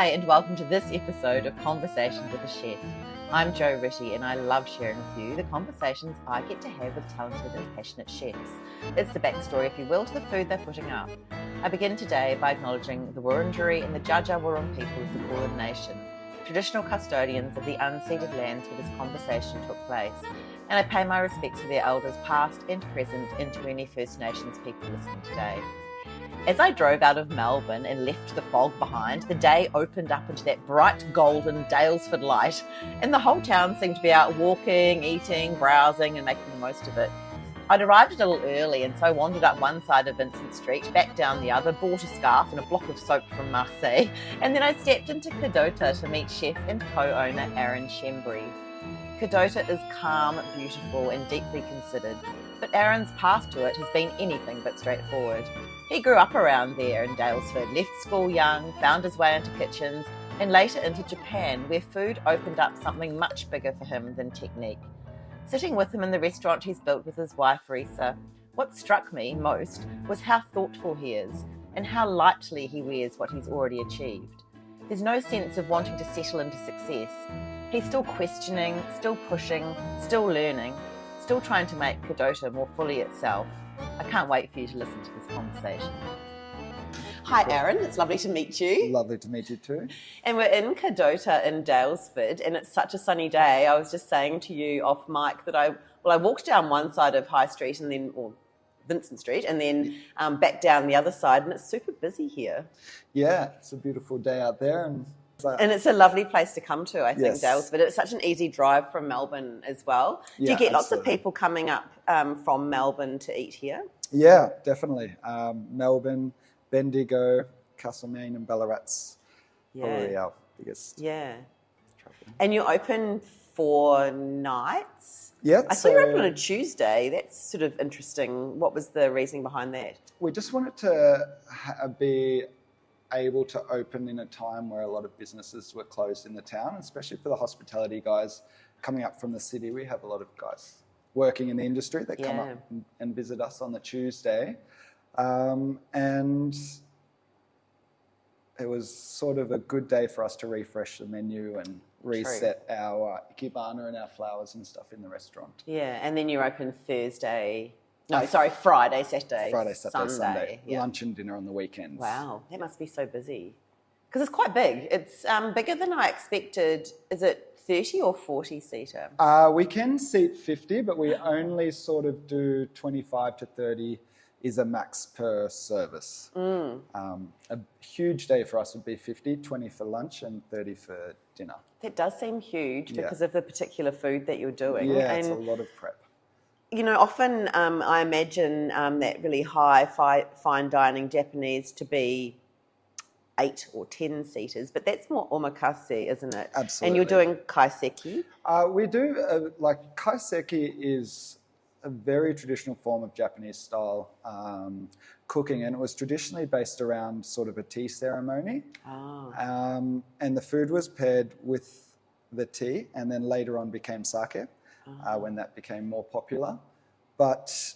Hi, and welcome to this episode of Conversations with a Chef. I'm Jo Ritty, and I love sharing with you the conversations I get to have with talented and passionate chefs. It's the backstory, if you will, to the food they're putting up. I begin today by acknowledging the Wurundjeri and the Dja Dja Wurrung people of the Kulin Nation, traditional custodians of the unceded lands where this conversation took place, and I pay my respects to their elders past and present, and to any First Nations people listening today. As I drove out of Melbourne and left the fog behind, the day opened up into that bright golden Daylesford light, and the whole town seemed to be out walking, eating, browsing and making the most of it. I'd arrived a little early, and so I wandered up one side of Vincent Street, back down the other, bought a scarf and a block of soap from Marseille, and then I stepped into Kadota to meet chef and co-owner Aaron Schembri. Kadota is calm, beautiful and deeply considered, but Aaron's path to it has been anything but straightforward. He grew up around there in Daylesford, left school young, found his way into kitchens, and later into Japan, where food opened up something much bigger for him than technique. Sitting with him in the restaurant he's built with his wife Risa, what struck me most was how thoughtful he is and how lightly he wears what he's already achieved. There's no sense of wanting to settle into success. He's still questioning, still pushing, still learning, still trying to make Kadota more fully itself. I can't wait for you to listen to this conversation. Hi Aaron, it's lovely to meet you. Lovely to meet you too. And we're in Kadota in Daylesford, and it's such a sunny day. I was just saying to you off mic that I walked down one side of High Street and then, or Vincent Street, and then back down the other side, and it's super busy here. Yeah, it's a beautiful day out there. And it's a lovely place to come to, I think, Yes. Daylesford. It's such an easy drive from Melbourne as well. Do you get lots of people coming up from Melbourne to eat here? Yeah, definitely. Melbourne, Bendigo, Castlemaine and Ballarat's probably our biggest travel. And you're open for nights? Yeah. I saw you open on a Tuesday. That's sort of interesting. What was the reasoning behind that? We just wanted to be able to open in a time where a lot of businesses were closed in the town, especially for the hospitality guys coming up from the city. We have a lot of guys working in the industry that come up and visit us on the Tuesday. And it was sort of a good day for us to refresh the menu and reset our ikebana and our flowers and stuff in the restaurant. Yeah, and then you're open Friday, Saturday, Sunday. Yeah. Lunch and dinner on the weekends. Wow, that must be so busy. Because it's quite big. It's bigger than I expected. Is it 30 or 40 seater? We can seat 50, but we only sort of do 25 to 30 is a max per service. A huge day for us would be 50, 20 for lunch and 30 for dinner. That does seem huge because of the particular food that you're doing. Yeah, it's a lot of prep. You know, often I imagine that really high fine dining Japanese to be 8 or 10 seaters, but that's more omakase, isn't it? Absolutely. And you're doing kaiseki? We do, kaiseki is a very traditional form of Japanese style cooking, and it was traditionally based around sort of a tea ceremony. And the food was paired with the tea and then later on became sake. When that became more popular. But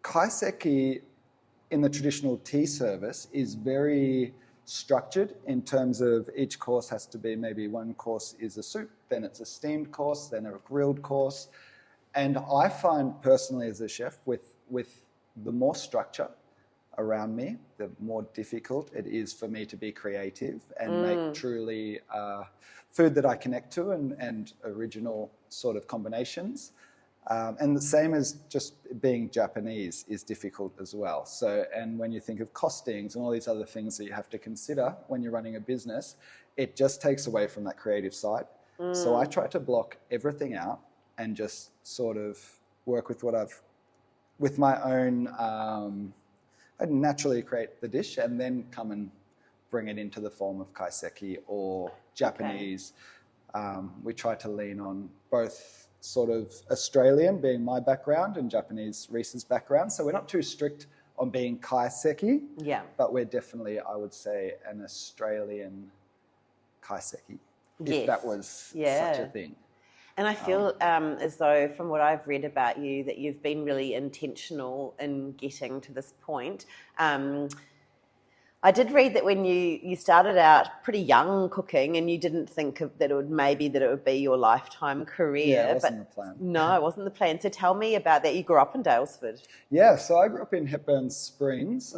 kaiseki in the traditional tea service is very structured in terms of each course has to be maybe one course is a soup, then it's a steamed course, then a grilled course. And I find personally as a chef with the more structure around me, the more difficult it is for me to be creative and make truly food that I connect to and original sort of combinations. And the same as just being Japanese is difficult as well. So, and when you think of costings and all these other things that you have to consider when you're running a business, it just takes away from that creative side. So I try to block everything out and just sort of work with with my own, I'd naturally create the dish and then come and bring it into the form of kaiseki or Japanese. We try to lean on both sort of Australian, being my background, and Japanese, Risa's background. So we're not too strict on being kaiseki, but we're definitely, I would say, an Australian kaiseki, if that was such a thing. And I feel as though, from what I've read about you, that you've been really intentional in getting to this point. I did read that when you started out pretty young cooking, and you didn't think that it would be your lifetime career. Yeah, it wasn't the plan. No, it wasn't the plan. So tell me about that. You grew up in Daylesford. Yeah, so I grew up in Hepburn Springs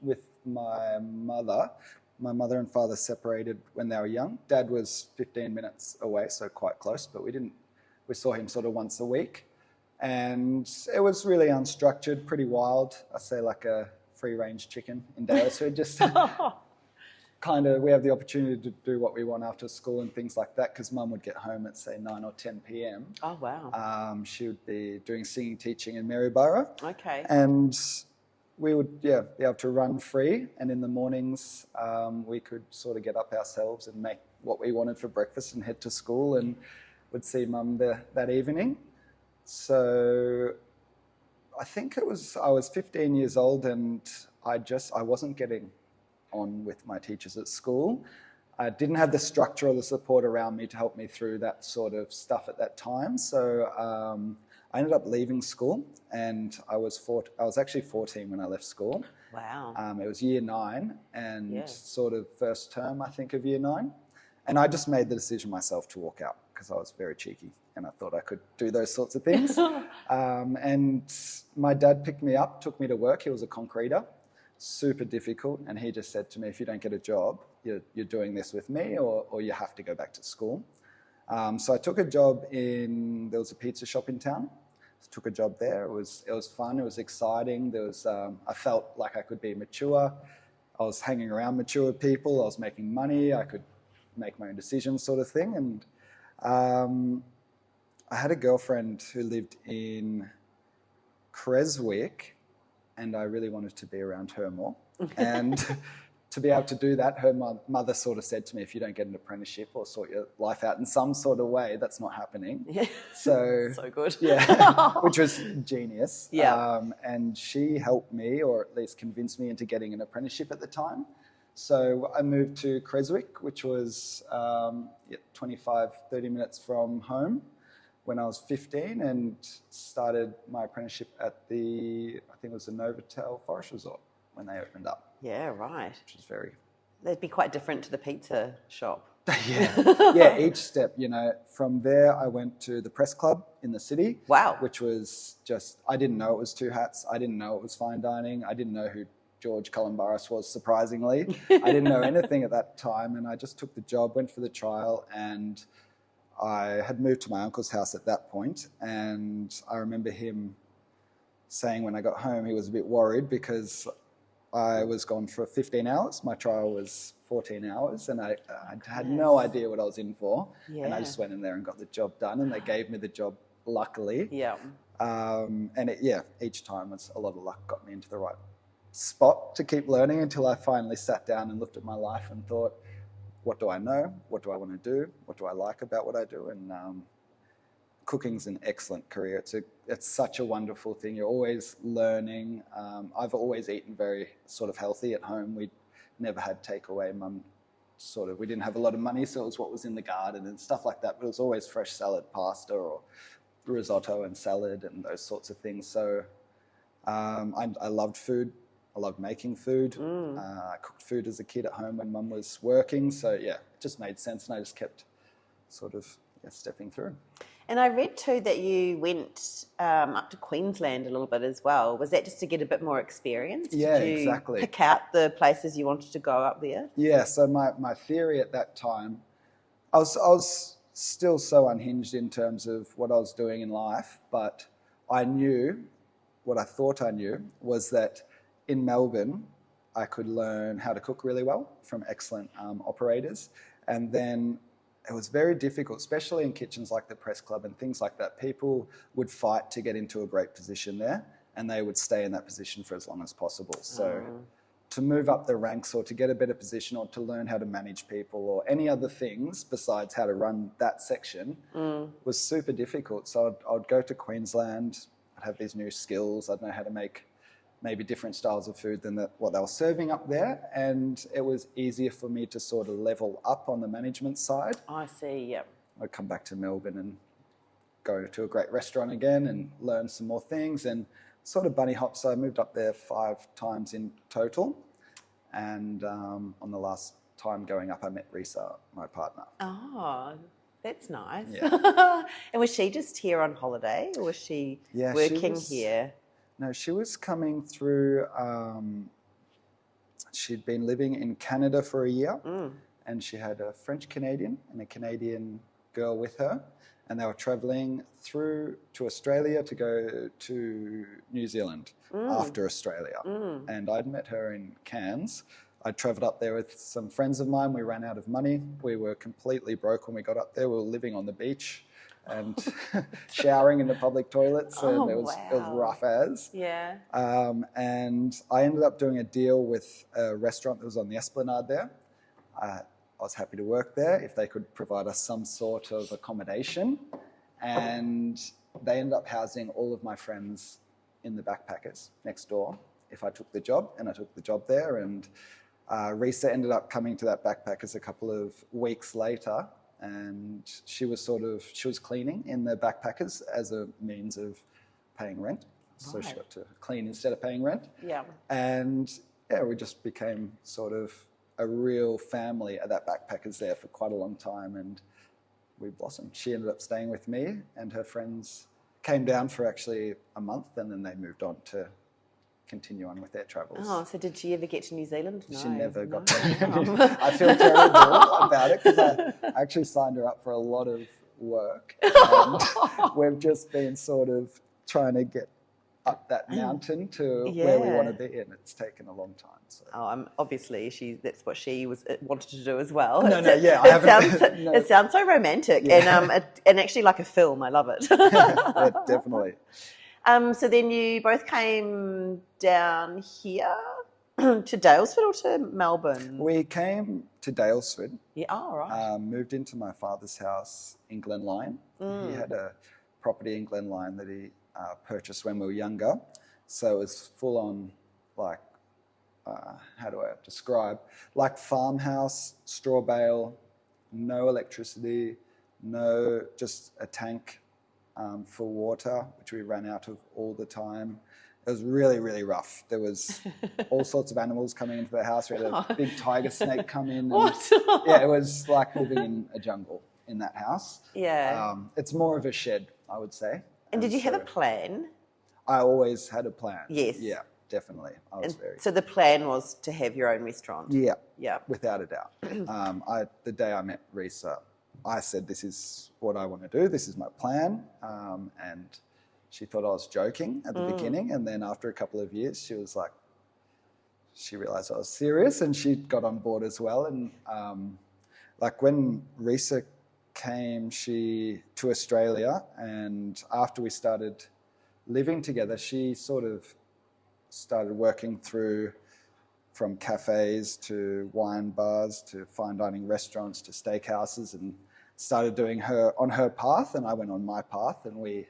with my mother. My mother and father separated when they were young. Dad was 15 minutes away, so quite close, but we saw him sort of once a week. And it was really unstructured, pretty wild. I say like a free-range chicken in Daylesford. Just kind of, we have the opportunity to do what we want after school and things like that, because Mum would get home at, say, 9 or 10 p.m. Oh, wow. She would be doing singing teaching in Maryborough. Okay. And we would, be able to run free. And in the mornings, we could sort of get up ourselves and make what we wanted for breakfast and head to school, and would see Mum that evening. So I think I was 15 years old, and I wasn't getting on with my teachers at school. I didn't have the structure or the support around me to help me through that sort of stuff at that time. So I ended up leaving school, and I was actually 14 when I left school. Wow. It was year 9 and sort of first term, I think, of year 9. And I just made the decision myself to walk out because I was very cheeky and I thought I could do those sorts of things. And my dad picked me up, took me to work. He was a concreter, super difficult. And he just said to me, if you don't get a job, you're doing this with me, or you have to go back to school. So I took a job there was a pizza shop in town. Took a job there. It was fun. It was exciting. I felt like I could be mature. I was hanging around mature people. I was making money. I could make my own decisions, sort of thing. And I had a girlfriend who lived in Creswick, and I really wanted to be around her more. And to be able to do that, her mother sort of said to me, if you don't get an apprenticeship or sort your life out in some sort of way, that's not happening. Yeah. So good. Yeah, which was genius. Yeah. And she helped me, or at least convinced me into getting an apprenticeship at the time. So I moved to Creswick, which was 25, 30 minutes from home when I was 15, and started my apprenticeship at I think it was the Novotel Forest Resort when they opened up. Yeah, right. Which is very... That'd be quite different to the pizza shop. Yeah, each step, From there, I went to the press club in the city. Wow. Which was I didn't know it was Two Hats. I didn't know it was fine dining. I didn't know who George Columbaris was, surprisingly. I didn't know anything at that time, and I just took the job, went for the trial, and I had moved to my uncle's house at that point, and I remember him saying when I got home he was a bit worried because I was gone for 15 hours. My trial was 14 hours, and I had no idea what I was in for. Yeah. And I just went in there and got the job done, and they gave me the job, luckily. Yeah. Each time was a lot of luck, got me into the right spot to keep learning until I finally sat down and looked at my life and thought, what do I know? What do I want to do? What do I like about what I do? And cooking's an excellent career. It's such a wonderful thing. You're always learning. I've always eaten very sort of healthy at home. We never had takeaway. Mum we didn't have a lot of money, so it was what was in the garden and stuff like that. But it was always fresh salad, pasta, or risotto and salad and those sorts of things. So I loved food. I loved making food. I cooked food as a kid at home when Mum was working. So it just made sense, and I just kept sort of stepping through. And I read too that you went up to Queensland a little bit as well. Was that just to get a bit more experience? Yeah, Did you exactly. Pick out the places you wanted to go up there? Yeah. So my theory at that time, I was still so unhinged in terms of what I was doing in life, but I knew what I thought I knew was that in Melbourne, I could learn how to cook really well from excellent operators. And then it was very difficult, especially in kitchens like the Press Club and things like that. People would fight to get into a great position there, and they would stay in that position for as long as possible. So to move up the ranks, or to get a better position, or to learn how to manage people, or any other things besides how to run that section was super difficult. So I'd go to Queensland, I'd have these new skills, I'd know how to make maybe different styles of food than what they were serving up there, and it was easier for me to sort of level up on the management side. I see, yep. I'd come back to Melbourne and go to a great restaurant again and learn some more things, and sort of bunny hop. So I moved up there 5 times in total, And on the last time going up, I met Risa, my partner. Oh, that's nice. Yeah. And was she just here on holiday, or was she working here? No, she was coming through. She'd been living in Canada for a year, and she had a French Canadian and a Canadian girl with her, and they were travelling through to Australia to go to New Zealand after Australia. And I'd met her in Cairns. I travelled up there with some friends of mine. We ran out of money. We were completely broke when we got up there. We were living on the beach and showering in the public toilets, and it was rough as. Yeah. And I ended up doing a deal with a restaurant that was on the Esplanade there. I was happy to work there if they could provide us some sort of accommodation. And they ended up housing all of my friends in the backpackers next door if I took the job, and I took the job there. And Risa ended up coming to that backpackers a couple of weeks later, and she was cleaning in the backpackers as a means of paying rent. So she got to clean instead of paying rent. Yeah. And yeah, we just became sort of a real family at that backpackers there for quite a long time, and we blossomed. She ended up staying with me, and her friends came down for actually a month, and then they moved on to continue on with their travels. Oh, so did she ever get to New Zealand? No. She never got there. I feel terrible about it because I actually signed her up for a lot of work, and we've just been sort of trying to get up that mountain to where we want to be, and it's taken a long time. So. Obviously, that's what she wanted to do as well. It sounds so romantic, and actually like a film. I love it. Yeah, definitely. So then you both came down here to Daylesford or to Melbourne? We came to Daylesford. Yeah. Oh, right. Moved into my father's house in Glenlyon. He had a property in Glenlyon that he purchased when we were younger. So it was full on, like, how do I describe? Like farmhouse, straw bale, no electricity, just a tank for water, which we ran out of all the time. It was really, really rough. There was all sorts of animals coming into the house. We had a big tiger snake come in. What? Yeah, it was like living in a jungle in that house. Yeah. It's more of a shed, I would say. And did you have a plan? I always had a plan. Yes. Yeah, definitely. So the plan was to have your own restaurant? Yeah. Yeah. Without a doubt. The day I met Risa, I said, this is what I want to do. This is my plan. And she thought I was joking at the beginning. And then after a couple of years, she was like, she realised I was serious, and she got on board as well. And like when Risa came to Australia, and after we started living together, she sort of started working through from cafes to wine bars to fine dining restaurants to steakhouses, and started doing her on her path, and I went on my path, and we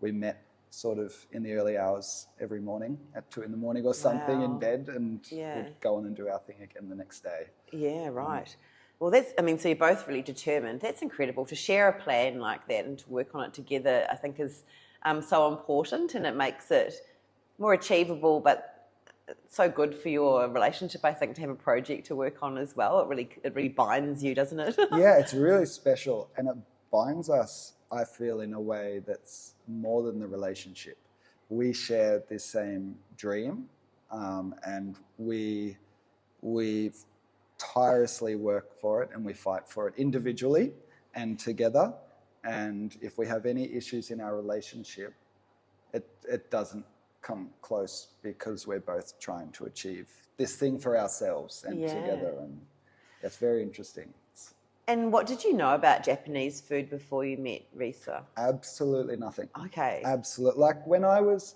met sort of in the early hours every morning at 2 a.m. or something in bed, and we'd go on and do our thing again the next day. Yeah, right. Well, so you're both really determined. That's incredible. To share a plan like that and to work on it together, I think is so important, and it makes it more achievable, but so good for your relationship, I think, to have a project to work on as well. It really binds you, doesn't it? Yeah, it's really special, and it binds us, I feel, in a way that's more than the relationship. We share this same dream, and we tirelessly work for it, and we fight for it individually and together. And if we have any issues in our relationship, it doesn't come close, because we're both trying to achieve this thing for ourselves and together. And it's very interesting. And what did you know about Japanese food before you met Risa? Absolutely nothing. Okay. Absolutely. Like when I was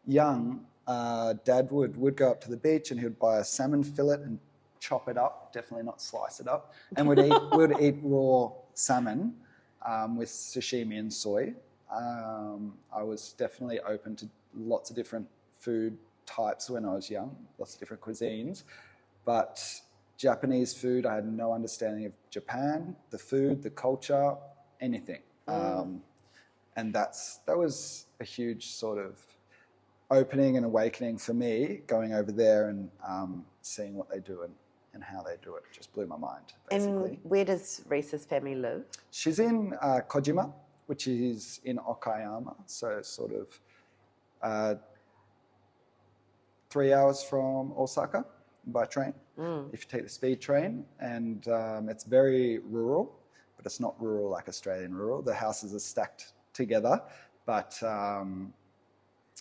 young, Dad would go up to the beach, and he would buy a salmon fillet and chop it up, definitely not slice it up, and we'd eat raw salmon with sashimi and soy. I was definitely open to lots of different food types when I was young, lots of different cuisines, but Japanese food, I had no understanding of Japan, the food, the culture, anything. And that was a huge sort of opening and awakening for me, going over there and seeing what they do and how they do it just blew my mind, basically. And where does Risa's family live? She's in Kojima, which is in Okayama, so sort of 3 hours from Osaka by train, if you take the speed train. And it's very rural, but it's not rural like Australian rural. The houses are stacked together, but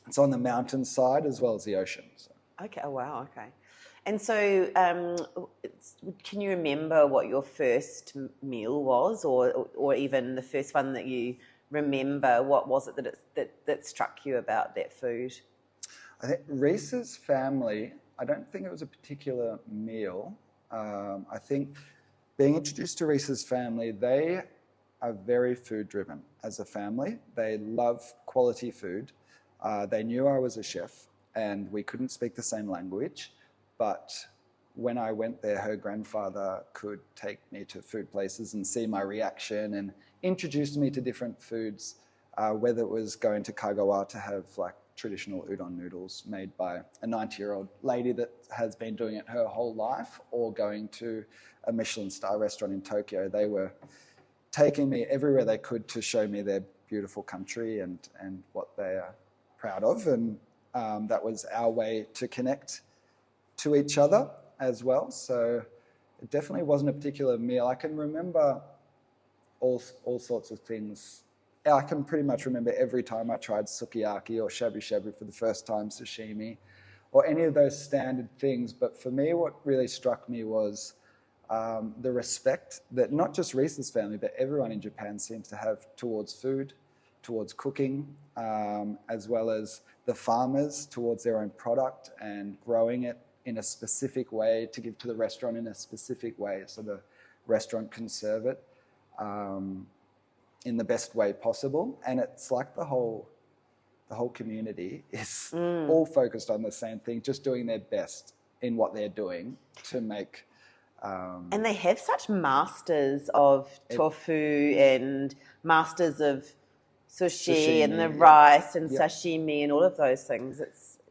it's on the mountain side as well as the ocean. So. Okay. Oh, wow. Okay. And so can you remember what your first meal was, or even the first one that you remember? What was it that struck you about that food? I think Risa's family, I don't think it was a particular meal. I think being introduced to Risa's family, they are very food driven as a family. They love quality food. They knew I was a chef and we couldn't speak the same language. But when I went there, her grandfather could take me to food places and see my reaction and introduce me to different foods, whether it was going to Kagawa to have like traditional udon noodles made by a 90-year-old lady that has been doing it her whole life, or going to a Michelin star restaurant in Tokyo. They were taking me everywhere they could to show me their beautiful country and what they are proud of. And that was our way to connect to each other as well. So it definitely wasn't a particular meal. I can remember all sorts of things. I can pretty much remember every time I tried sukiyaki or shabu shabu for the first time, sashimi, or any of those standard things. But for me, what really struck me was the respect that not just Risa's family, but everyone in Japan seems to have towards food, towards cooking, as well as the farmers towards their own product and growing it in a specific way to give to the restaurant in a specific way so the restaurant can serve it in the best way possible. And it's like the whole community is all focused on the same thing, just doing their best in what they're doing to make... and they have such masters of tofu and masters of sushi and the rice and sashimi and all of those things.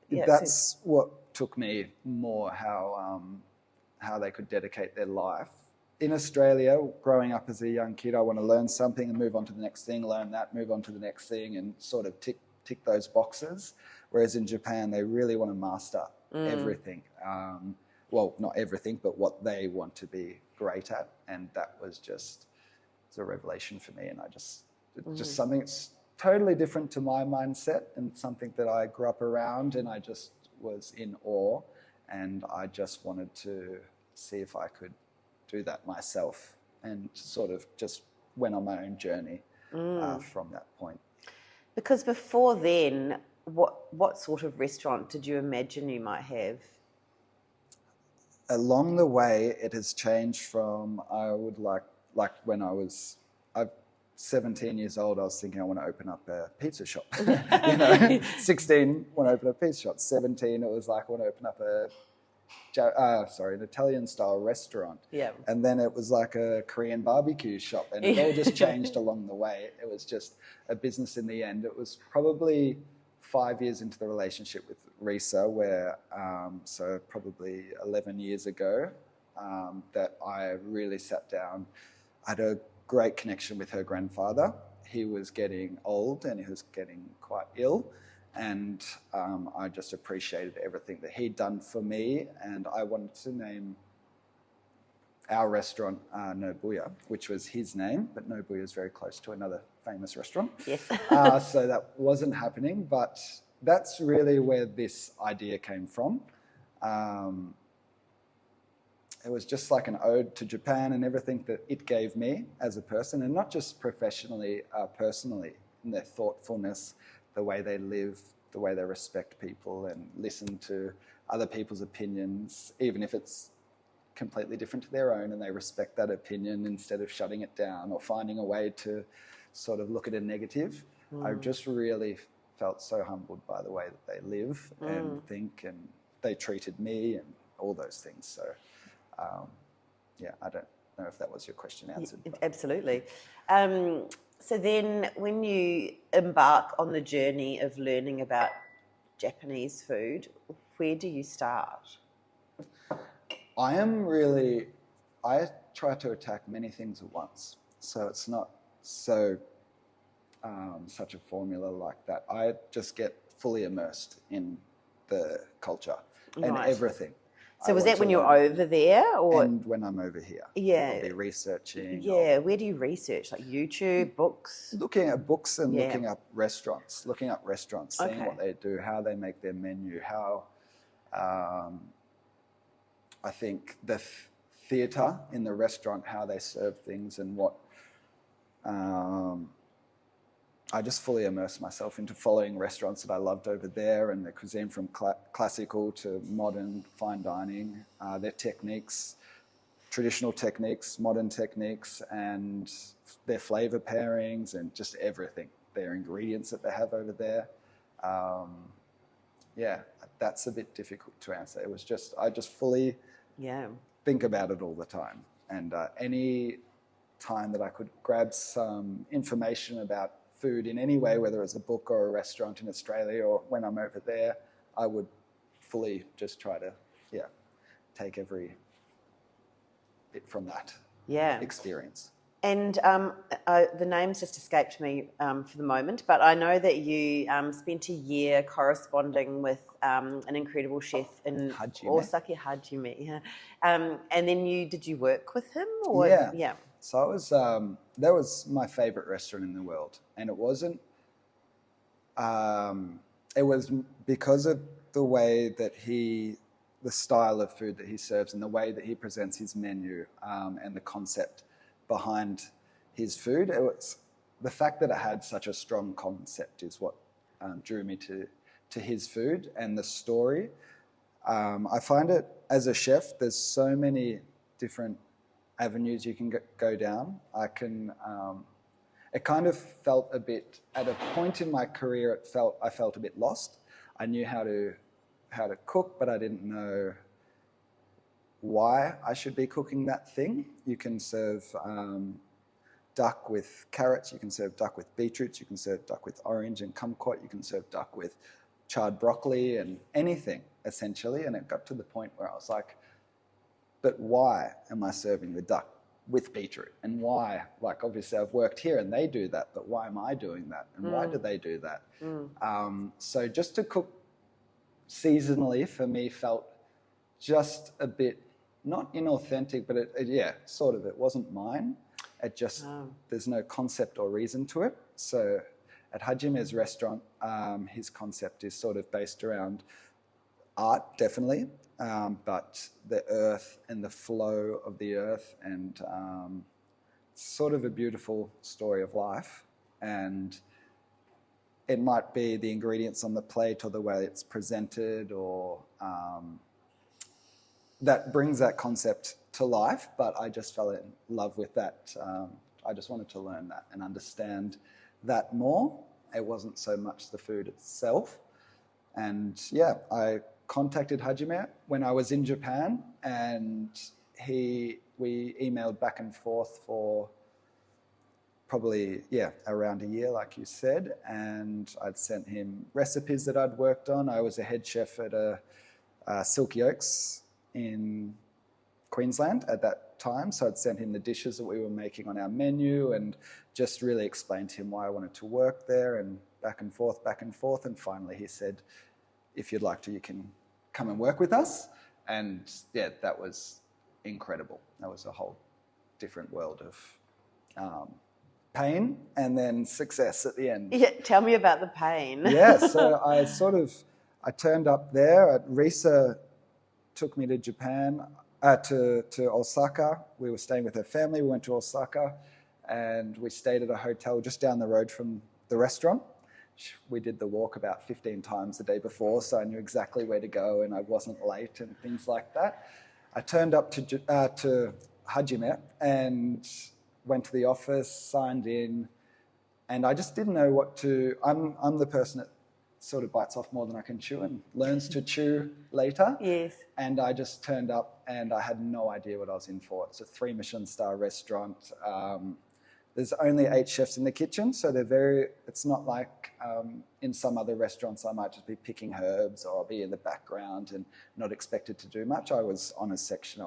That's what took me more, how they could dedicate their life. In Australia, growing up as a young kid, I want to learn something and move on to the next thing, learn that, move on to the next thing, and sort of tick those boxes. Whereas in Japan, they really want to master everything. Well, not everything, but what they want to be great at. And that was just a revelation for me. And it's just something that's totally different to my mindset and something that I grew up around, and I just was in awe. And I just wanted to see if I could do that myself, and sort of just went on my own journey from that point. Because before then, what sort of restaurant did you imagine you might have? Along the way, it has changed from I would like when I was 17 years old, I was thinking I want to open up a pizza shop. 16, want to open a pizza shop. 17, it was like I want to open up an Italian-style restaurant. Yeah. And then it was like a Korean barbecue shop, and it all just changed along the way. It was just a business in the end. It was probably 5 years into the relationship with Risa, where so probably 11 years ago, that I really sat down. I had a great connection with her grandfather. He was getting old and he was getting quite ill. And I just appreciated everything that he'd done for me. And I wanted to name our restaurant Nobuya, which was his name, but Nobuya is very close to another famous restaurant. Yes. So that wasn't happening, but that's really where this idea came from. It was just like an ode to Japan and everything that it gave me as a person, and not just professionally, personally, in their thoughtfulness, the way they live, the way they respect people and listen to other people's opinions, even if it's completely different to their own, and they respect that opinion instead of shutting it down or finding a way to sort of look at a negative. I just really felt so humbled by the way that they live and think, and they treated me and all those things. So, I don't know if that was your question answered. But. Absolutely. So then when you embark on the journey of learning about Japanese food, where do you start? I try to attack many things at once. So it's not so such a formula like that. I just get fully immersed in the culture and everything. So was that when you're over there, or and when I'm over here? Yeah, I'll be researching. Yeah, where do you research? Like YouTube, books? Looking at books and looking up restaurants, seeing what they do, how they make their menu, how I think the theatre in the restaurant, how they serve things, and what I just fully immerse myself into following restaurants that I loved over there, and their cuisine from classical to modern fine dining, their techniques, traditional techniques, modern techniques, and their flavour pairings, and just everything, their ingredients that they have over there. That's a bit difficult to answer. I just fully think about it all the time, and any time that I could grab some information about food in any way, whether it's a book or a restaurant in Australia or when I'm over there, I would fully just try to take every bit from that experience. And the name's just escaped me for the moment, but I know that you spent a year corresponding with an incredible chef in Osaka, Hajime. Yeah. And then did you work with him? Or? Yeah. So that was my favourite restaurant in the world, and it wasn't. It was because of the way that the style of food that he serves, and the way that he presents his menu, and the concept behind his food. It was the fact that it had such a strong concept is what drew me to his food and the story. I find it as a chef, there's so many different avenues you can go down. It kind of felt a bit, at a point in my career, I felt a bit lost. I knew how to cook, but I didn't know why I should be cooking that thing. You can serve duck with carrots, you can serve duck with beetroots, you can serve duck with orange and kumquat, you can serve duck with charred broccoli and anything, essentially. And it got to the point where I was like, but why am I serving the duck with beetroot? And why? Like, obviously I've worked here and they do that, but why am I doing that? And why do they do that? So just to cook seasonally for me felt just a bit, not inauthentic, but it wasn't mine. It just, there's no concept or reason to it. So at Hajime's restaurant, his concept is sort of based around art, definitely, but the earth and the flow of the earth, and sort of a beautiful story of life. And it might be the ingredients on the plate or the way it's presented, or that brings that concept to life, but I just fell in love with that. I just wanted to learn that and understand that more. It wasn't so much the food itself. And I contacted Hajime when I was in Japan, and we emailed back and forth for probably, around a year, like you said, and I'd sent him recipes that I'd worked on. I was a head chef at Silky Oaks in Queensland at that time, so I'd sent him the dishes that we were making on our menu and just really explained to him why I wanted to work there, and back and forth, and finally he said, if you'd like to, you can come and work with us. And that was incredible. That was a whole different world of pain and then success at the end. Yeah, tell me about the pain. So I turned up there. Risa took me to Japan, to Osaka. We were staying with her family. We went to Osaka and we stayed at a hotel just down the road from the restaurant. We did the walk about 15 times the day before, so I knew exactly where to go and I wasn't late and things like that. I turned up to Hajime and went to the office, signed in, and I just didn't know what to... I'm the person that sort of bites off more than I can chew and learns to chew later. Yes. And I just turned up and I had no idea what I was in for. It's a 3 Michelin star restaurant. The there's only 8 chefs in the kitchen, so it's not like in some other restaurants I might just be picking herbs or I'll be in the background and not expected to do much. I was on a section,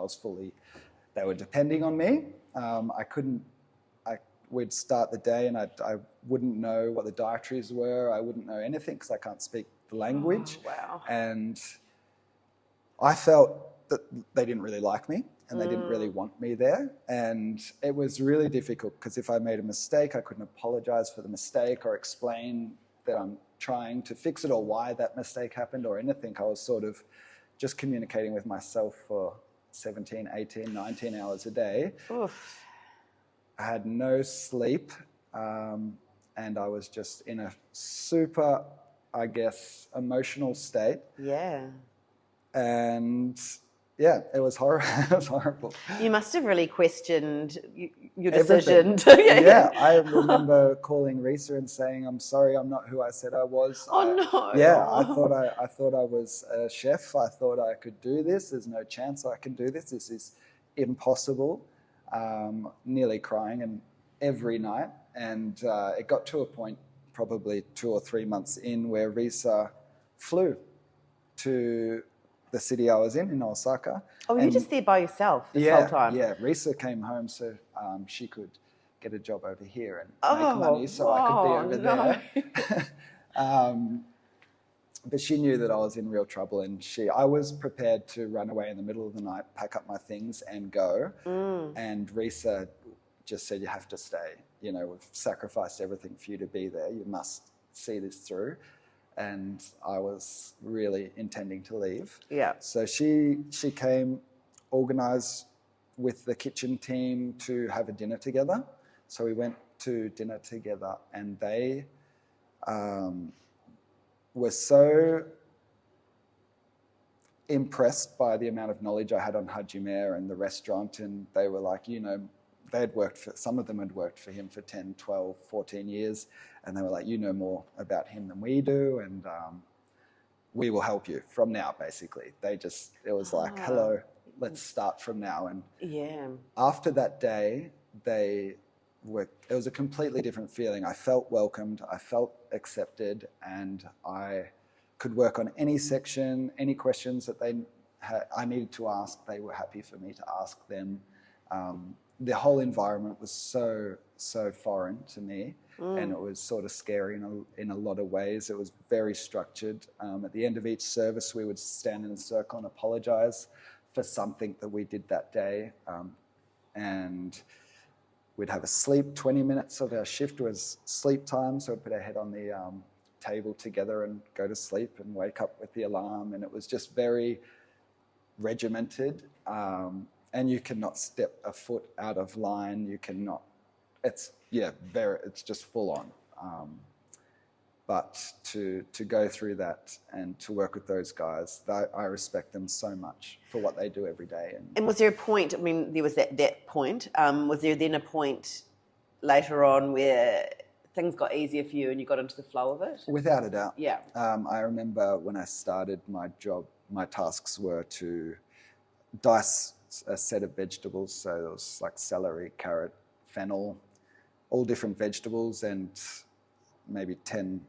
they were depending on me. We'd start the day and I wouldn't know what the dietaries were. I wouldn't know anything because I can't speak the language. Oh, wow. And I felt that they didn't really like me and they didn't really want me there. And it was really difficult because if I made a mistake, I couldn't apologize for the mistake or explain that I'm trying to fix it or why that mistake happened or anything. I was sort of just communicating with myself for 17, 18, 19 hours a day. Oof. I had no sleep, and I was just in a super, I guess, emotional state. Yeah. And yeah, it was horrible. It was horrible. You must have really questioned your decision. Yeah, I remember calling Risa and saying, "I'm sorry, I'm not who I said I was." No. Yeah, I thought I was a chef. I thought I could do this. There's no chance I can do this. This is impossible. Nearly crying and every night. And it got to a point probably 2 or 3 months in where Risa flew to the city I was in Osaka. Oh, you were just there by yourself this whole time? Yeah, Risa came home so she could get a job over here and make money so I could be over there. But she knew that I was in real trouble and I was prepared to run away in the middle of the night, pack up my things and go. And Risa just said, you have to stay. You know, we've sacrificed everything for you to be there. You must see this through. And I was really intending to leave. Yeah. So she came, organised with the kitchen team to have a dinner together. So we went to dinner together and they were so impressed by the amount of knowledge I had on Hajime and the restaurant, and they were like, some of them had worked for him for 10, 12, 14 years, and they were like, you know more about him than we do, and we will help you from now, basically. It was like, hello, let's start from now. And after that day, it was a completely different feeling. I felt welcomed, I felt accepted, and I could work on any section, any questions that I needed to ask. They were happy for me to ask them. The whole environment was so foreign to me, and it was sort of scary in a lot of ways. It was very structured. At the end of each service, we would stand in a circle and apologize for something that we did that day, and we'd have a sleep. 20 minutes of our shift was sleep time, so we'd put our head on the table together and go to sleep and wake up with the alarm. And it was just very regimented, and you cannot step a foot out of line. You cannot. It's just full on. But to go through that and to work with those guys, I respect them so much for what they do every day. And was there a point, I mean, there was that point, was there then a point later on where things got easier for you and you got into the flow of it? Without a doubt. Yeah. I remember when I started my job, my tasks were to dice a set of vegetables. So there was like celery, carrot, fennel, all different vegetables, and maybe 10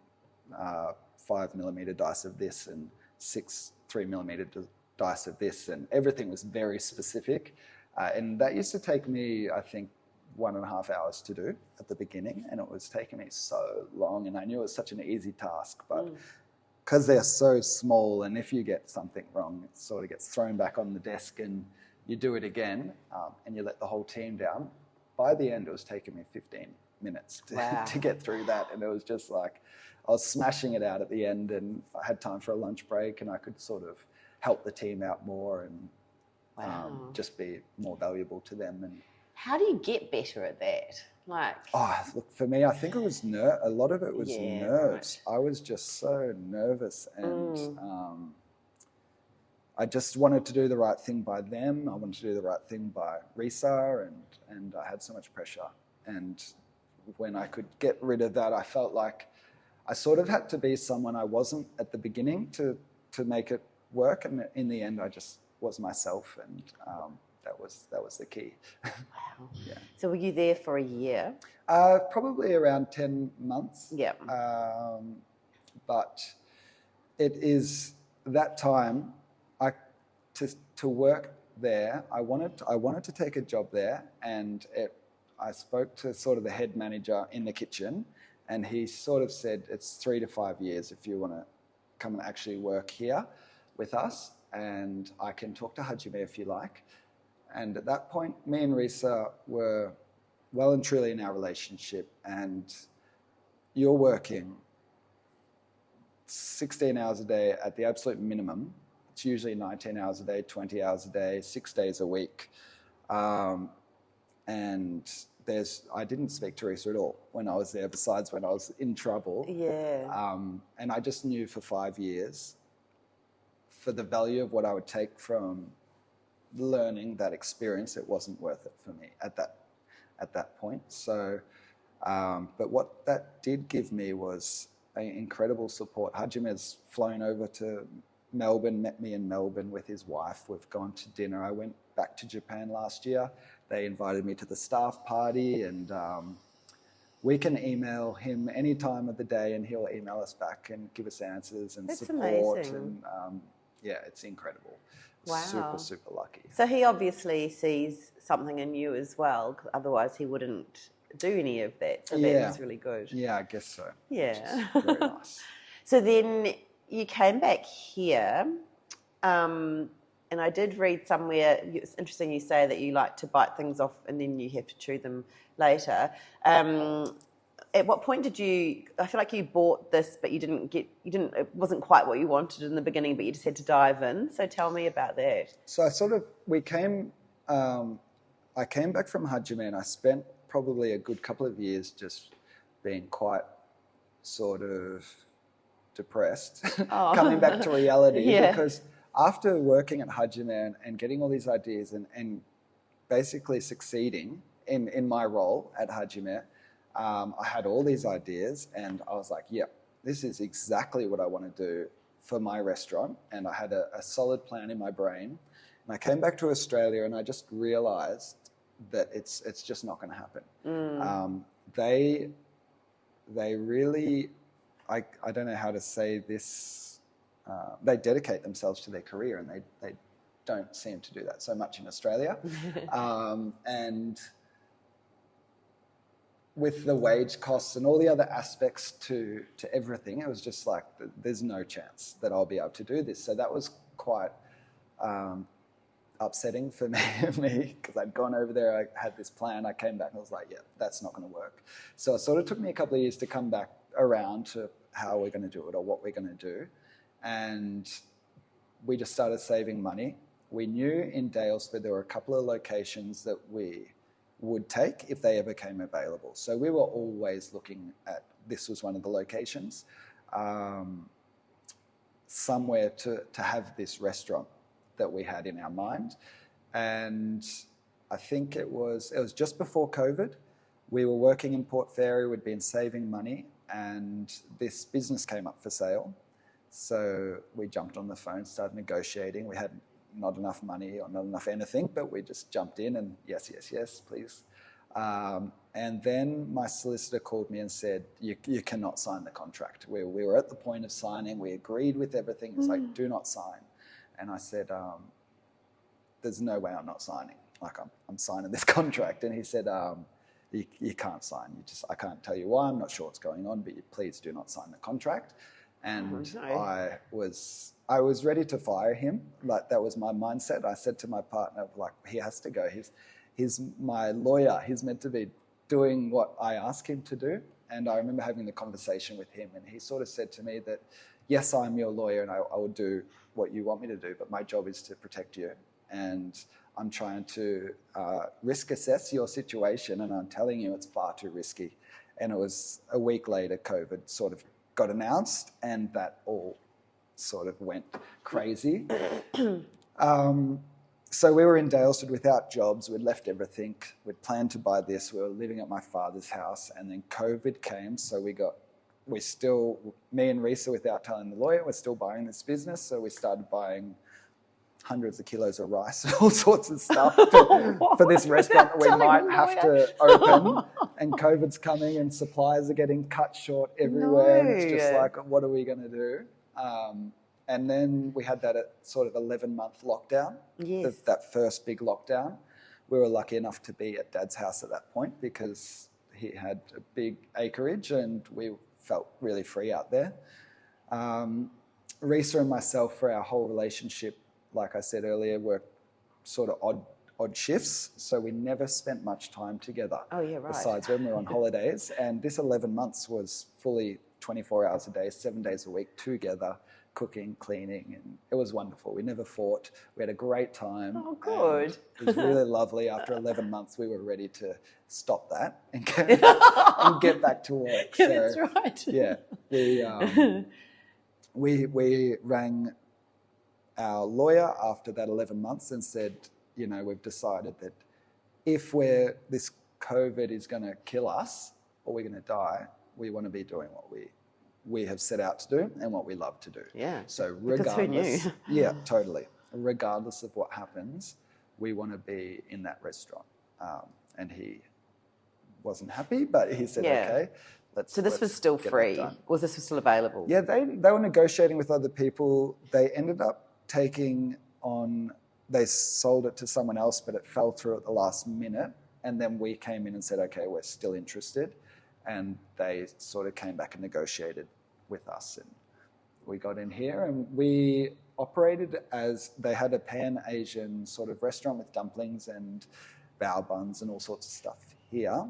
5mm dice of this and 6 3mm dice of this, and everything was very specific. And that used to take me, I think, 1.5 hours to do at the beginning, and it was taking me so long, and I knew it was such an easy task, but because they're so small, and if you get something wrong, it sort of gets thrown back on the desk and you do it again, and you let the whole team down. By the end, it was taking me 15 minutes to get through that, and it was just like I was smashing it out at the end, and I had time for a lunch break, and I could sort of help the team out more and just be more valuable to them. And how do you get better at that? Look, for me, I think it was a lot of it was nerves. Right. I was just so nervous, and I just wanted to do the right thing by them. I wanted to do the right thing by Risa, and I had so much pressure. And when I could get rid of that, I felt like I sort of had to be someone I wasn't at the beginning to make it work. And in the end, I just was myself. And that was the key. Wow. Yeah. So were you there for a year? Probably around 10 months. Yeah. But it is that time to work there. I wanted to take a job there, and I spoke to sort of the head manager in the kitchen, and he sort of said it's 3 to 5 years if you want to come and actually work here with us, and I can talk to Hajime if you like. And at that point, me and Risa were well and truly in our relationship, and you're working 16 hours a day at the absolute minimum. It's usually 19 hours a day, 20 hours a day, 6 days a week. And I didn't speak to Risa at all when I was there, besides when I was in trouble. Yeah. And I just knew for 5 years, for the value of what I would take from learning that experience, it wasn't worth it for me at that point. So, but what that did give me was incredible support. Hajime's flown over to Melbourne, met me in Melbourne with his wife. We've gone to dinner. I went back to Japan last year. They invited me to the staff party, and we can email him any time of the day, and he'll email us back and give us answers and That's support. amazing. And yeah, it's incredible. Wow. Super, super lucky. So he obviously sees something in you as well, otherwise he wouldn't do any of that. So that's really good. Yeah, I guess so. Yeah. Very nice. So then you came back here, and I did read somewhere, it's interesting you say that you like to bite things off and then you have to chew them later. At what point did I feel like you bought this, but it wasn't quite what you wanted in the beginning, but you just had to dive in. So tell me about that. So I came back from Hajime, and I spent probably a good couple of years just being quite sort of depressed, coming back to reality, because after working at Hajime and getting all these ideas and basically succeeding in my role at Hajime, I had all these ideas, and I was like, yeah, this is exactly what I want to do for my restaurant. And I had a solid plan in my brain. And I came back to Australia, and I just realized that it's just not going to happen. They really, I don't know how to say this, they dedicate themselves to their career, and they don't seem to do that so much in Australia. And with the wage costs and all the other aspects to everything, it was just like, there's no chance that I'll be able to do this. So that was quite upsetting for me, because I'd gone over there, I had this plan, I came back and I was like, yeah, that's not going to work. So it sort of took me a couple of years to come back around to how we're going to do it or what we're going to do. And we just started saving money. We knew in Daylesford there were a couple of locations that we would take if they ever came available. So we were always looking at, this was one of the locations, somewhere to have this restaurant that we had in our mind. And I think it was just before COVID. We were working in Port Fairy, we'd been saving money, and this business came up for sale. So we jumped on the phone, started negotiating. We had not enough money or not enough anything, but we just jumped in and yes, please. And then my solicitor called me and said, you cannot sign the contract. We were at the point of signing. We agreed with everything. It was like, do not sign. And I said, there's no way I'm not signing. Like, I'm signing this contract. And he said, you can't sign. I can't tell you why. I'm not sure what's going on, but please do not sign the contract. And I was ready to fire him. Like, that was my mindset. I said to my partner, like, he has to go. He's my lawyer. He's meant to be doing what I ask him to do. And I remember having the conversation with him, and he sort of said to me that, yes, I'm your lawyer and I will do what you want me to do, but my job is to protect you. And I'm trying to risk assess your situation, and I'm telling you it's far too risky. And it was a week later, COVID sort of got announced, and that all sort of went crazy. So we were in Daylesford without jobs. We'd left everything. We'd planned to buy this. We were living at my father's house, and then COVID came. So me and Risa, without telling the lawyer, we're still buying this business. So we started buying hundreds of kilos of rice and all sorts of stuff for this restaurant that we might have to open. And COVID's coming and supplies are getting cut short everywhere. And it's just like, what are we going to do? And then we had that sort of 11-month lockdown, that first big lockdown. We were lucky enough to be at Dad's house at that point because he had a big acreage and we felt really free out there. Risa and myself, for our whole relationship, like I said earlier, worked sort of odd shifts, so we never spent much time together. Oh, yeah, right. Besides when we were on holidays. And this 11 months was fully 24 hours a day, 7 days a week together, cooking, cleaning, and it was wonderful. We never fought. We had a great time. Oh, good. It was really lovely. After 11 months, we were ready to stop that and get back to work. Yeah, that's right. Yeah, we rang our lawyer after that 11 months and said, we've decided that if this COVID is going to kill us or we're going to die, we want to be doing what we have set out to do and what we love to do. Yeah. So regardless, who knew? Yeah, totally. Regardless of what happens, we want to be in that restaurant. And he wasn't happy, but he said, okay, So this was still free, or this was still available? Yeah, they were negotiating with other people. They ended up they sold it to someone else, but it fell through at the last minute. And then we came in and said, okay, we're still interested. And they sort of came back and negotiated with us. And we got in here and we operated as, they had a Pan-Asian sort of restaurant with dumplings and bao buns and all sorts of stuff here.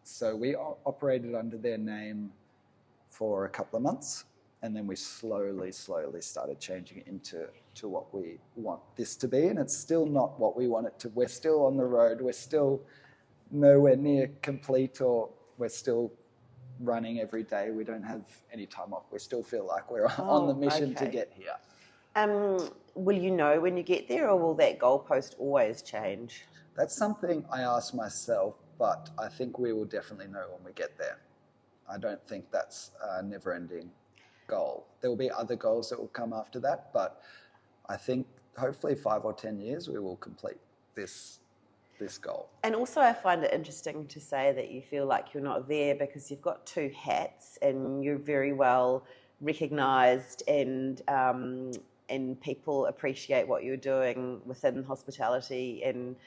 So we operated under their name for a couple of months. And then we slowly started changing it into what we want this to be. And it's still not what we want it to. We're still on the road. We're still nowhere near complete, or we're still running every day. We don't have any time off. We still feel like we're on the mission to get here. Will you know when you get there, or will that goalpost always change? That's something I ask myself, but I think we will definitely know when we get there. I don't think that's a never-ending goal. There will be other goals that will come after that, but I think hopefully 5 or 10 years we will complete this goal. And also I find it interesting to say that you feel like you're not there because you've got two hats and you're very well recognised and people appreciate what you're doing within hospitality, and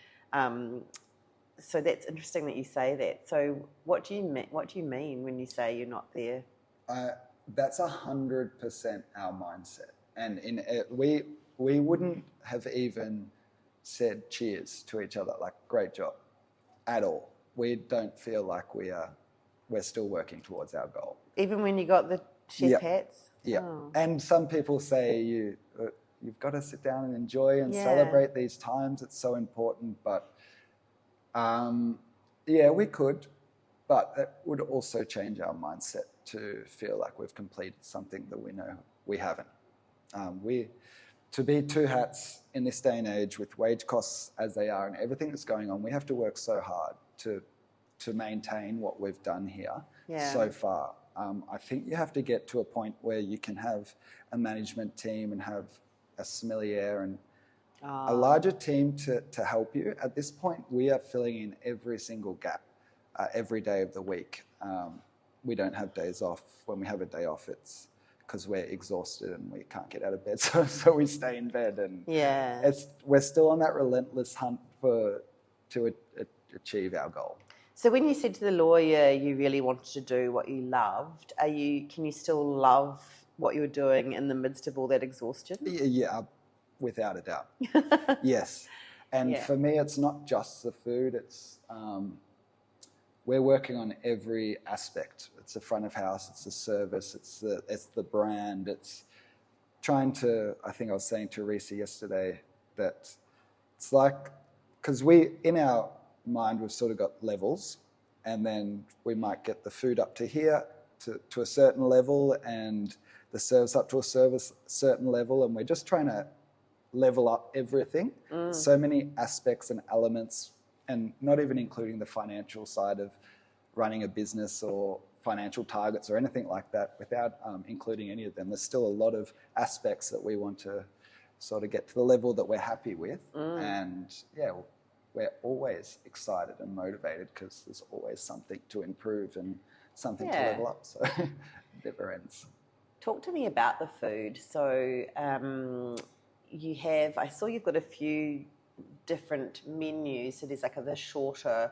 so that's interesting that you say that. So what do you mean when you say you're not there? That's 100% our mindset, and we wouldn't have even said cheers to each other, like great job, at all. We don't feel like we're still working towards our goal. Even when you got the chef hats? Yeah. Oh. And some people say you've got to sit down and enjoy and celebrate these times. It's so important. But we could, but it would also change our mindset to feel like we've completed something that we know we haven't. To be two hats in this day and age with wage costs as they are and everything that's going on, we have to work so hard to maintain what we've done here so far. I think you have to get to a point where you can have a management team and have a sommelier and a larger team to help you. At this point, we are filling in every single gap every day of the week. We don't have days off. When we have a day off, it's because we're exhausted and we can't get out of bed, so we stay in bed. And we're still on that relentless hunt to achieve our goal. So when you said to the lawyer you really wanted to do what you loved, can you still love what you're doing in the midst of all that exhaustion? Yeah, without a doubt. Yes. And for me, it's not just the food. It's we're working on every aspect. It's the front of house, it's the service, it's the brand. It's trying to, I think I was saying to Risa yesterday, that it's like, because in our mind, we've sort of got levels, and then we might get the food up to here to a certain level and the service up to a certain level, and we're just trying to level up everything. So many aspects and elements, and not even including the financial side of running a business or financial targets or anything like that, without including any of them. There's still a lot of aspects that we want to sort of get to the level that we're happy with. And yeah, we're always excited and motivated because there's always something to improve and something to level up. So it never ends. Talk to me about the food. So I saw you've got a few different menus. So there's like the shorter,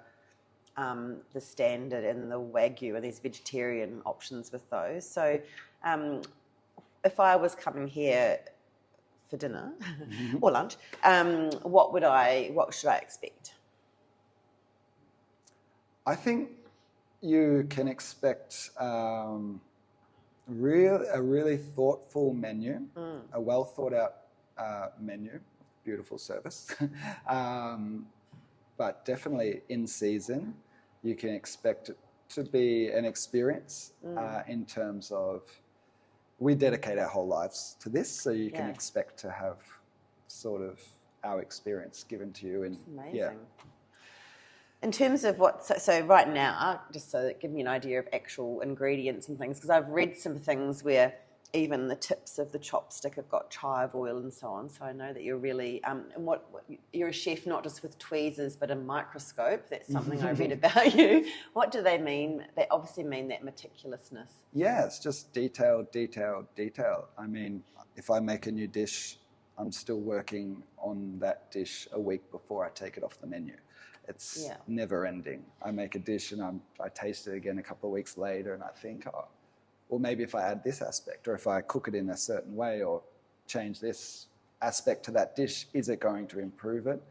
the standard and the Wagyu, and there's vegetarian options with those. So if I was coming here for dinner or lunch, what should I expect? I think you can expect a really thoughtful menu, a well thought out menu, beautiful service, but definitely in season. You can expect it to be an experience in terms of we dedicate our whole lives to this, so you can expect to have sort of our experience given to you. And amazing. Yeah. In terms of so right now, just so that give me an idea of actual ingredients and things, because I've read some things where even the tips of the chopstick have got chive oil and so on. So I know that you're really, and what you're a chef not just with tweezers but a microscope. That's something I read about you. What do they mean? They obviously mean that meticulousness. Yeah, it's just detail. I mean, if I make a new dish, I'm still working on that dish a week before I take it off the menu. It's never ending. I make a dish and I taste it again a couple of weeks later and I think, or maybe if I add this aspect, or if I cook it in a certain way or change this aspect to that dish, is it going to improve it?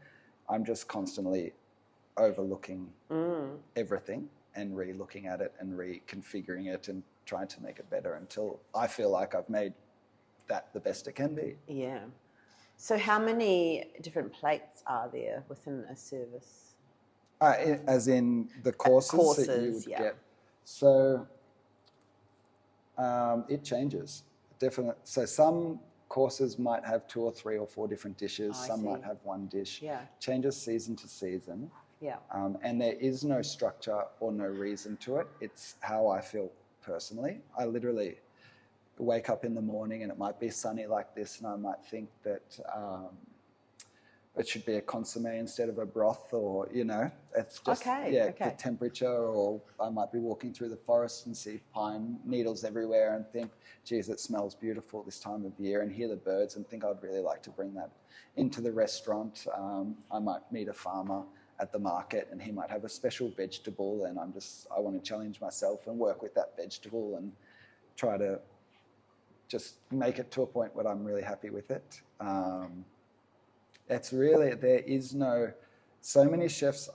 I'm just constantly overlooking everything and re-looking at it and reconfiguring it and trying to make it better until I feel like I've made that the best it can be. Yeah. So how many different plates are there within a service? As in the courses that you would get. So it changes. Definitely. So some courses might have 2 or 3 or 4 different dishes. Some might have one dish. Yeah. Changes season to season. Yeah. And there is no structure or no reason to it. It's how I feel personally. I literally wake up in the morning and it might be sunny like this and I might think that it should be a consommé instead of a broth, or, it's just, the temperature, or I might be walking through the forest and see pine needles everywhere and think, geez, it smells beautiful this time of year, and hear the birds and think I'd really like to bring that into the restaurant. I might meet a farmer at the market and he might have a special vegetable and I want to challenge myself and work with that vegetable and try to just make it to a point where I'm really happy with it. So many chefs,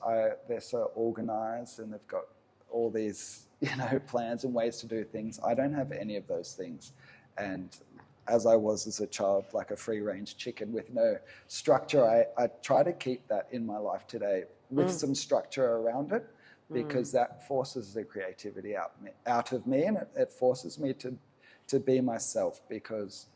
they're so organized and they've got all these, plans and ways to do things. I don't have any of those things. And as I was as a child, like a free-range chicken with no structure, I try to keep that in my life today with some structure around it, because that forces the creativity out of me, and it forces me to be myself, because...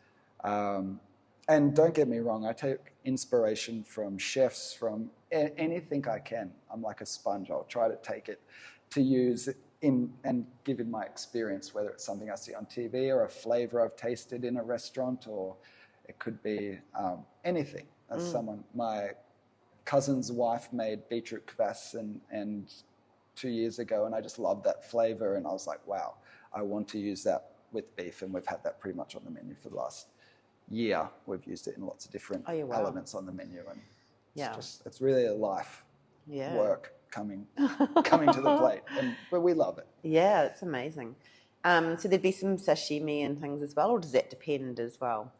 and don't get me wrong, I take inspiration from chefs, from anything I can. I'm like a sponge. I'll try to take it to use in and give it my experience, whether it's something I see on TV or a flavor I've tasted in a restaurant, or it could be anything. As my cousin's wife made beetroot kvass and 2 years ago, and I just loved that flavor, and I was like, wow, I want to use that with beef, and we've had that pretty much on the menu for the last year. We've used it in lots of different elements on the menu, and it's really a life work coming to the plate, but we love it. Yeah, it's amazing. So there'd be some sashimi and things as well, or does that depend as well?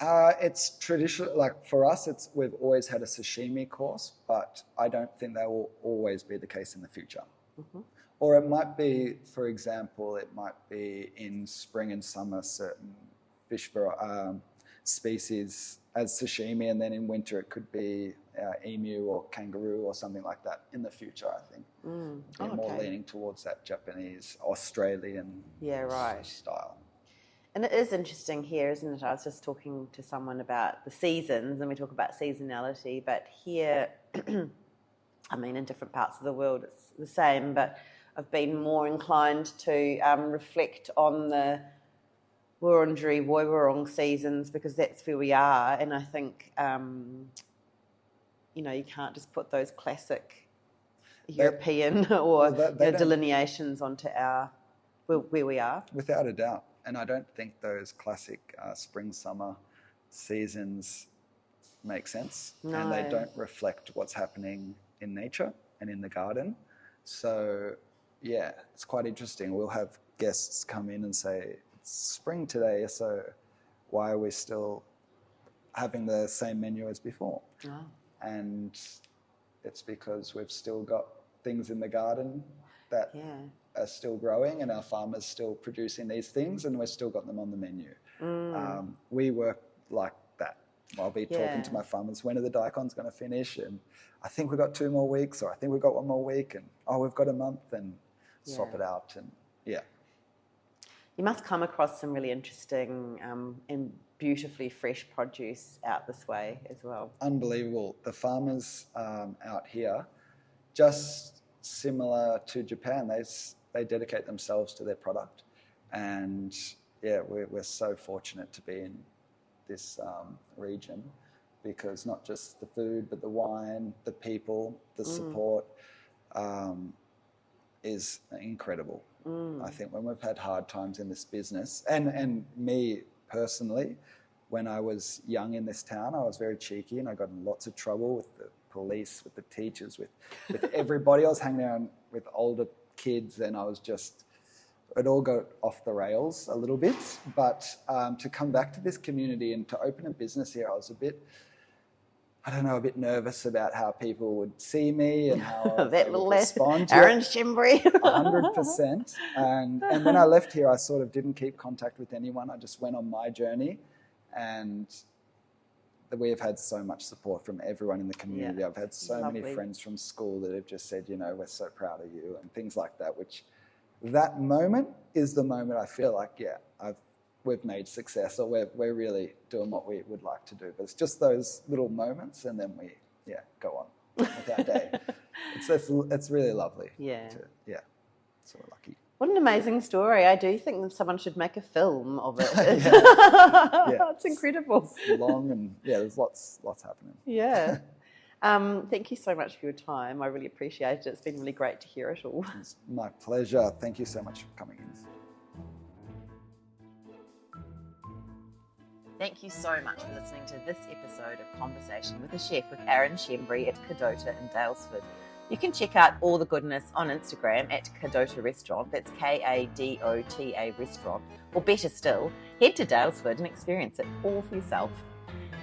It's traditional. Like for us, we've always had a sashimi course, but I don't think that will always be the case in the future. Mm-hmm. Or it might be, for example, it might be in spring and summer certain fish species as sashimi, and then in winter it could be emu or kangaroo or something like that in the future, I think. More leaning towards that Japanese, Australian style. And it is interesting here, isn't it? I was just talking to someone about the seasons, and we talk about seasonality, but here, I mean, in different parts of the world it's the same, but I've been more inclined to reflect on the Wurundjeri Woiwurrung seasons, because that's where we are. And I think, you can't just put those classic European delineations onto where we are. Without a doubt. And I don't think those classic spring-summer seasons make sense. No. And they don't reflect what's happening in nature and in the garden. So, yeah, it's quite interesting. We'll have guests come in and say, it's spring today, so why are we still having the same menu as before? Oh. And it's because we've still got things in the garden that are still growing, and our farmers still producing these things, and we've still got them on the menu. We work like that. I'll be talking to my farmers, when are the daikons going to finish? And I think we've got 2 more weeks, or I think we've got 1 more week, and we've got a month, and swap it out. And you must come across some really interesting and beautifully fresh produce out this way as well. Unbelievable. The farmers out here, just similar to Japan, they dedicate themselves to their product. And we're so fortunate to be in this region, because not just the food, but the wine, the people, the support is incredible. I think when we've had hard times in this business, and me personally, when I was young in this town, I was very cheeky and I got in lots of trouble with the police, with the teachers, with everybody. I was hanging around with older kids, and I was just, it all got off the rails a little bit. But to come back to this community and to open a business here, I was a bit nervous about how people would see me and how I would respond. Aaron Schembri. 100%. And when I left here, I sort of didn't keep contact with anyone. I just went on my journey, and we have had so much support from everyone in the community. I've had so many friends from school that have just said, we're so proud of you, and things like that, which that moment is the moment I feel like, we've made success, or we're really doing what we would like to do. But it's just those little moments, and then we go on with our day. It's really lovely. So we're lucky. What an amazing story. I do think that someone should make a film of it. It's incredible. It's long, and there's lots happening. Thank you so much for your time. I really appreciate it. It's been really great to hear it all. It's my pleasure. Thank you so much for coming in. Thank you so much for listening to this episode of Conversation with a Chef with Aaron Schembri at Kadota in Daylesford. You can check out all the goodness on Instagram at Kadota Restaurant. That's Kadota Restaurant. Or better still, head to Daylesford and experience it all for yourself.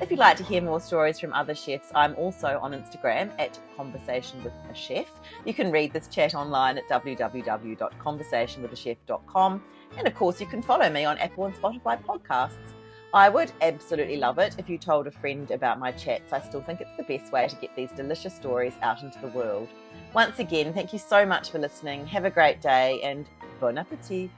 If you'd like to hear more stories from other chefs, I'm also on Instagram at Conversation with a Chef. You can read this chat online at www.conversationwithachef.com. And of course, you can follow me on Apple and Spotify podcasts. I would absolutely love it if you told a friend about my chats. I still think it's the best way to get these delicious stories out into the world. Once again, thank you so much for listening. Have a great day, and bon appetit.